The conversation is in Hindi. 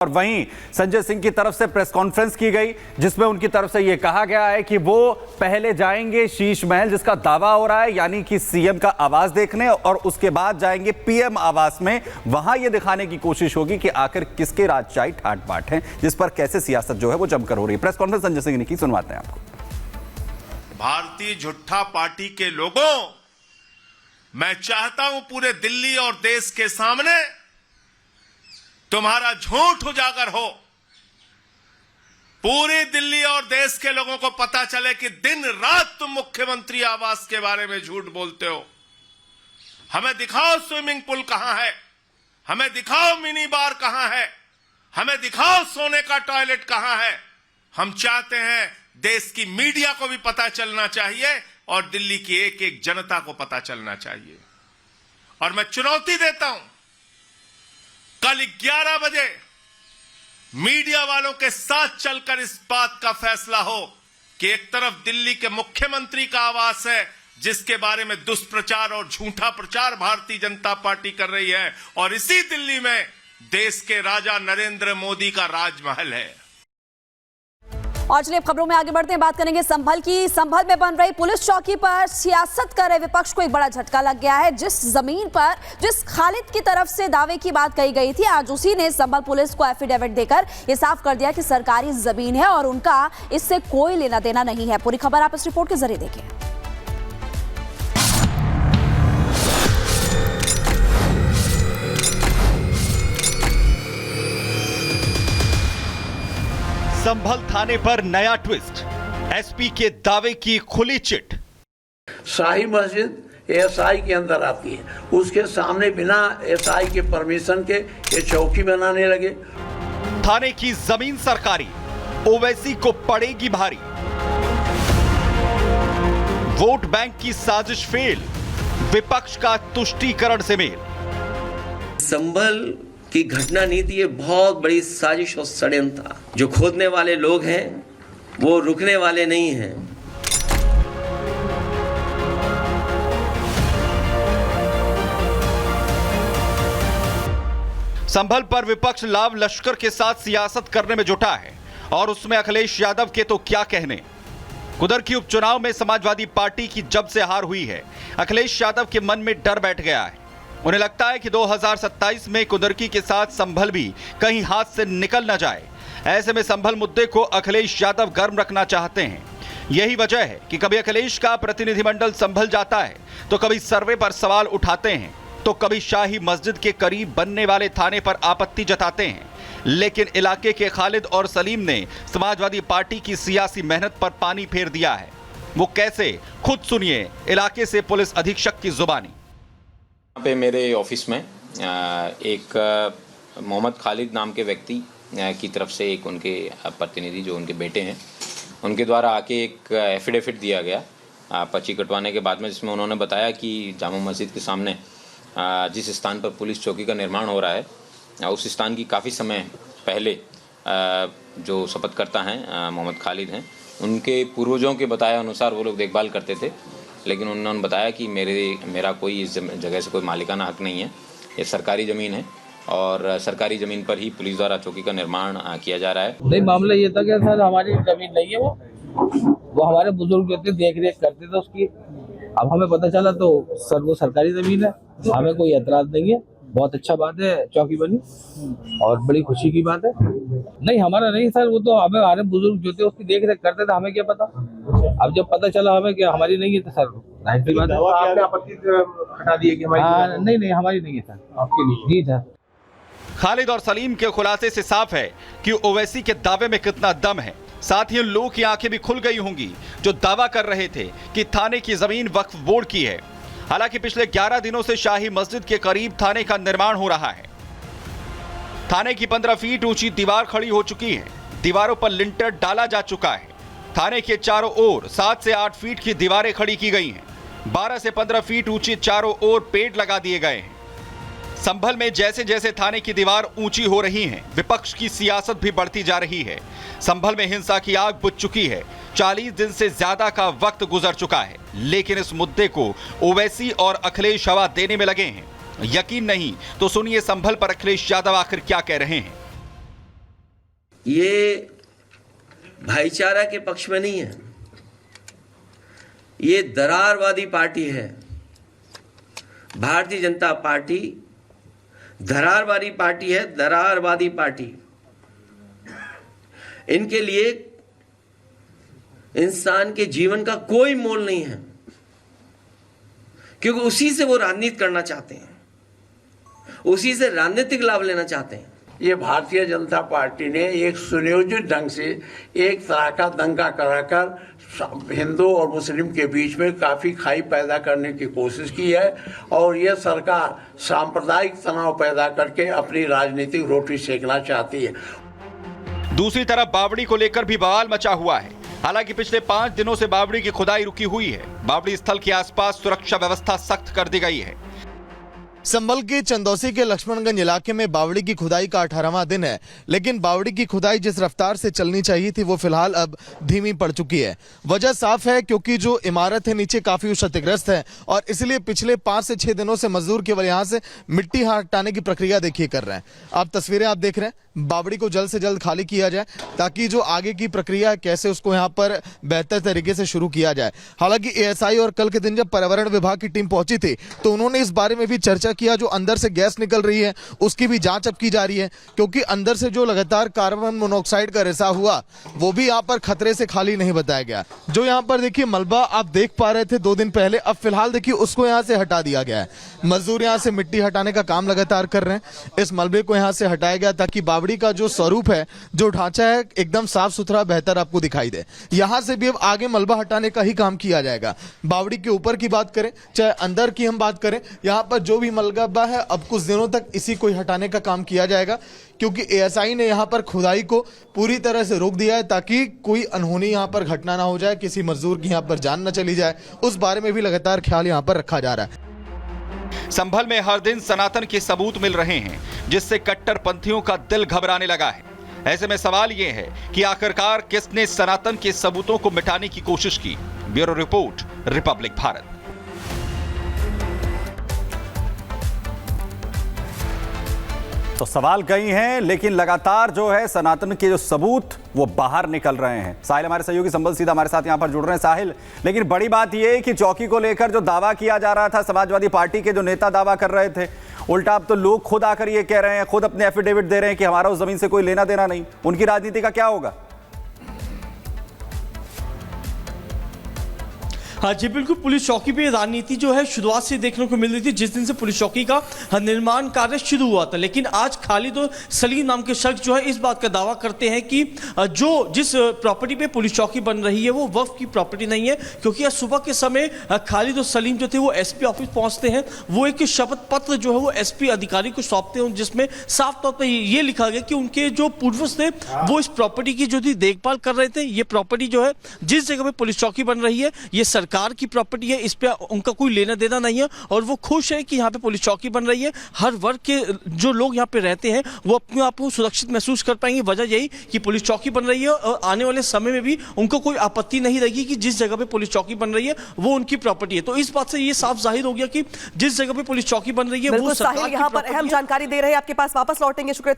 और वहीं संजय सिंह की तरफ से प्रेस कॉन्फ्रेंस की गई जिसमें उनकी तरफ से यह कहा गया है कि वो पहले जाएंगे शीश महल, जिसका दावा हो रहा है, यानी कि सीएम का आवास देखने, और उसके बाद जाएंगे पीएम आवास में। वहां यह दिखाने की कोशिश होगी कि आखिर किसके राजशाही ठाट बाट है, जिस पर कैसे सियासत जो है वो जमकर हो रही है। प्रेस कॉन्फ्रेंस संजय सिंह ने की, सुनवाते हैं आपको। भारतीय झूठा पार्टी के लोगों, मैं चाहता हूं पूरे दिल्ली और देश के सामने तुम्हारा झूठ उजागर हो। पूरी दिल्ली और देश के लोगों को पता चले कि दिन रात तुम मुख्यमंत्री आवास के बारे में झूठ बोलते हो। हमें दिखाओ स्विमिंग पूल कहां है, हमें दिखाओ मिनी बार कहां है, हमें दिखाओ सोने का टॉयलेट कहां है। हम चाहते हैं देश की मीडिया को भी पता चलना चाहिए और दिल्ली की एक एक जनता को पता चलना चाहिए। और मैं चुनौती देता हूं, कल 11 बजे मीडिया वालों के साथ चलकर इस बात का फैसला हो कि एक तरफ दिल्ली के मुख्यमंत्री का आवास है जिसके बारे में दुष्प्रचार और झूठा प्रचार भारतीय जनता पार्टी कर रही है, और इसी दिल्ली में देश के राजा नरेंद्र मोदी का राजमहल है। और चलिए खबरों में आगे बढ़ते हैं, बात करेंगे संभल की। संभल में बन रही पुलिस चौकी पर सियासत कर रहे विपक्ष को एक बड़ा झटका लग गया है। जिस जमीन पर जिस खालिद की तरफ से दावे की बात कही गई थी, आज उसी ने संभल पुलिस को एफिडेविट देकर यह साफ कर दिया कि सरकारी जमीन है और उनका इससे कोई लेना देना नहीं है। पूरी खबर आप इस रिपोर्ट के जरिए देखिए। संभल थाने पर नया ट्विस्ट, एसपी के दावे की खुली चिट। शाही मस्जिद एसआई के अंदर आती है, उसके सामने बिना एसआई के परमिशन के ये चौकी बनाने लगे। थाने की जमीन सरकारी, ओवैसी को पड़ेगी भारी। वोट बैंक की साजिश फेल, विपक्ष का तुष्टीकरण से मेल। संभल की घटना नीति ये बहुत बड़ी साजिश और षड्यंत्र था। जो खोदने वाले लोग हैं वो रुकने वाले नहीं हैं। संभल पर विपक्ष लाव लश्कर के साथ सियासत करने में जुटा है, और उसमें अखिलेश यादव के तो क्या कहने। कुदर की उपचुनाव में समाजवादी पार्टी की जब से हार हुई है, अखिलेश यादव के मन में डर बैठ गया है। उन्हें लगता है कि 2027 में कुदरकी के साथ संभल भी कहीं हाथ से निकल न जाए। ऐसे में संभल मुद्दे को अखिलेश यादव गर्म रखना चाहते हैं। यही वजह है कि कभी अखिलेश का प्रतिनिधिमंडल संभल जाता है तो कभी सर्वे पर सवाल उठाते हैं, तो कभी शाही मस्जिद के करीब बनने वाले थाने पर आपत्ति जताते हैं। लेकिन इलाके के खालिद और सलीम ने समाजवादी पार्टी की सियासी मेहनत पर पानी फेर दिया है। वो कैसे, खुद सुनिए इलाके से पुलिस अधीक्षक की जुबानी। यहाँ पे मेरे ऑफिस में एक मोहम्मद खालिद नाम के व्यक्ति की तरफ से एक उनके प्रतिनिधि जो उनके बेटे हैं उनके द्वारा आके एक एफिडेविट दिया गया पर्ची कटवाने के बाद में, जिसमें उन्होंने बताया कि जामा मस्जिद के सामने जिस स्थान पर पुलिस चौकी का निर्माण हो रहा है उस स्थान की काफ़ी समय पहले जो शपथकर्ता हैं मोहम्मद खालिद हैं, उनके पूर्वजों के बताए अनुसार वो लोग देखभाल करते थे। लेकिन उन्होंने बताया कि मेरा कोई इस जगह से कोई मालिकाना हक नहीं है, ये सरकारी ज़मीन है और सरकारी ज़मीन पर ही पुलिस द्वारा चौकी का निर्माण किया जा रहा है। नहीं, मामला ये था कि सर हमारी ज़मीन नहीं है, वो हमारे बुजुर्ग जो थे देख रेख करते थे उसकी। अब हमें पता चला तो सर वो सरकारी ज़मीन है, हमें कोई एतराज़ नहीं है। बहुत अच्छा बात है चौकी बनी और बड़ी खुशी की बात है। नहीं, हमारा नहीं सर, वो तो हमारे बुजुर्ग जो थे उसकी देख रेख करते थे, हमें क्या पता। अब जब पता चला हमें कि हमारी नहीं है तो सर जाहिर सी बात है आपने आपत्ति हटा दी है कि हमारी नहीं हमारी नहीं है सर, आपकी नहीं। जी सर। खालिद और सलीम के खुलासे से साफ है कि ओवैसी के दावे में कितना दम है। साथ ही उन लोगों की आंखें भी खुल गई होंगी जो दावा कर रहे थे कि थाने की जमीन वक्फ बोर्ड की है। हालांकि पिछले 11 दिनों से शाही मस्जिद के करीब थाने का निर्माण हो रहा है। थाने की 15 फीट ऊंची दीवार खड़ी हो चुकी है, दीवारों पर लिंटर डाला जा चुका है। थाने के चारों ओर 7 से 8 फीट की दीवारें खड़ी की गई हैं। 12 से 15 फीट ऊंचे चारों ओर पेड़ लगा दिए गए हैं। संभल में जैसे जैसे थाने की दीवार ऊंची हो रही है, विपक्ष की सियासत भी बढ़ती जा रही है। संभल में हिंसा की आग बुझ चुकी है। 40 दिन से ज्यादा का वक्त गुजर चुका है, लेकिन इस मुद्दे को ओवैसी और अखिलेश हवा देने में लगे हैं। यकीन नहीं तो सुनिए संभल पर अखिलेश यादव आखिर क्या कह रहे हैं। ये भाईचारा के पक्ष में नहीं है, ये दरारवादी पार्टी है। भारतीय जनता पार्टी दरारवादी पार्टी है, दरारवादी पार्टी। इनके लिए इंसान के जीवन का कोई मोल नहीं है, क्योंकि उसी से वो राजनीति करना चाहते हैं, उसी से राजनीतिक लाभ लेना चाहते हैं। ये भारतीय जनता पार्टी ने एक सुनियोजित ढंग से एक तरह का दंगा कराकर हिंदू और मुस्लिम के बीच में काफी खाई पैदा करने की कोशिश की है, और यह सरकार सांप्रदायिक तनाव पैदा करके अपनी राजनीतिक रोटी सेकना चाहती है। दूसरी तरफ बावड़ी को लेकर भी बवाल मचा हुआ है। हालांकि पिछले 5 दिनों से बावड़ी की खुदाई रुकी हुई है। बावड़ी स्थल के आसपास सुरक्षा व्यवस्था सख्त कर दी गई है। संभल के चंदौसी के लक्ष्मणगंज इलाके में बावड़ी की खुदाई का 18वां दिन है, लेकिन बावड़ी की खुदाई जिस रफ्तार से चलनी चाहिए थी वो फिलहाल अब धीमी पड़ चुकी है। वजह साफ है, क्योंकि जो इमारत है नीचे काफी क्षतिग्रस्त है, और इसलिए पिछले 5 से 6 दिनों से मजदूर केवल यहां से मिट्टी हटाने की प्रक्रिया देखिए कर रहे हैं। आप तस्वीरें आप देख रहे हैं, बावड़ी को जल्द से जल्द खाली किया जाए ताकि जो आगे की प्रक्रिया है कैसे उसको यहाँ पर बेहतर तरीके से शुरू किया जाए। हालांकि एएसआई और कल के दिन जब पर्यावरण विभाग की टीम पहुंची थी तो उन्होंने इस बारे में भी चर्चा किया। जो अंदर से गैस निकल रही है उसकी भी जांच अब की जा रही है, क्योंकि अंदर से जो लगातार कार्बन मोनोऑक्साइड का रिसाव हुआ वो भी यहाँ पर खतरे से खाली नहीं बताया गया। जो यहाँ पर देखिए मलबा आप देख पा रहे थे 2 दिन पहले, अब फिलहाल देखिए उसको यहाँ से हटा दिया गया है। मजदूर यहाँ से मिट्टी हटाने का काम लगातार कर रहे हैं। इस मलबे को यहाँ से हटाया गया ताकि बावड़ी का जो स्वरूप है, जो ढांचा है, एकदम साफ सुथरा बेहतर आपको दिखाई दे। यहाँ से भी अब आगे मलबा हटाने का ही काम किया जाएगा। बावड़ी के ऊपर की बात करें चाहे अंदर की हम बात करें, यहाँ पर जो भी मलबा है अब कुछ दिनों तक इसी को हटाने का काम किया जाएगा, क्योंकि एएसआई ने यहाँ पर खुदाई को पूरी तरह से रोक दिया है ताकि कोई अनहोनी यहाँ पर घटना ना हो जाए, किसी मजदूर की यहाँ पर जान न चली जाए। उस बारे में भी लगातार ख्याल यहाँ पर रखा जा रहा है। संभल में हर दिन सनातन के सबूत मिल रहे हैं, जिससे कट्टरपंथियों का दिल घबराने लगा है। ऐसे में सवाल यह है कि आखिरकार किसने सनातन के सबूतों को मिटाने की कोशिश की। Bureau report, Republic Bharat. तो सवाल कई हैं, लेकिन लगातार जो है सनातन के जो सबूत वो बाहर निकल रहे हैं। साहिल हमारे सहयोगी संबल सीधा हमारे साथ यहां पर जुड़ रहे हैं। साहिल, लेकिन बड़ी बात यह है कि चौकी को लेकर जो दावा किया जा रहा था, समाजवादी पार्टी के जो नेता दावा कर रहे थे, उल्टा अब तो लोग खुद आकर ये कह रहे हैं, खुद अपने एफिडेविट दे रहे हैं कि हमारा उस जमीन से कोई लेना देना नहीं। उनकी राजनीति का क्या होगा? हाँ जी बिल्कुल, पुलिस चौकी पे राजनीति जो है शुरुआत से देखने को मिल रही थी जिस दिन से पुलिस चौकी का निर्माण कार्य शुरू हुआ था। लेकिन आज खालिद और सलीम नाम के शख्स जो है इस बात का दावा करते हैं कि जिस प्रॉपर्टी पे पुलिस चौकी बन रही है वो वक्फ की प्रॉपर्टी नहीं है, क्योंकि आज सुबह के समय खालिद और सलीम जो थे वो एसपी ऑफिस पहुंचते हैं। वो एक शपथ पत्र जो है वो एसपी अधिकारी को सौंपते हैं, जिसमें साफ तौर पर ये लिखा गया कि उनके जो पूर्वज थे वो इस प्रॉपर्टी की जो थी देखभाल कर रहे थे। ये प्रॉपर्टी जो है जिस जगह पे पुलिस चौकी बन रही है ये सरकार की प्रॉपर्टी है, इस पे उनका कोई लेना देना नहीं है, और वो खुश है कि यहाँ पे पुलिस चौकी बन रही है। हर वर्ग के जो लोग यहाँ पे रहते हैं वो अपने आप को सुरक्षित महसूस कर पाएंगे। वजह यही कि पुलिस चौकी बन रही है, और आने वाले समय में भी उनको कोई आपत्ति नहीं रहेगी कि जिस जगह पे पुलिस चौकी बन रही है वो उनकी प्रॉपर्टी है। तो इस बात से ये साफ जाहिर हो गया कि जिस जगह पे पुलिस चौकी बन रही है वो सरकार की यहाँ पर अहम जानकारी दे रहे हैं। आपके पास वापस लौटेंगे। शुक्रिया।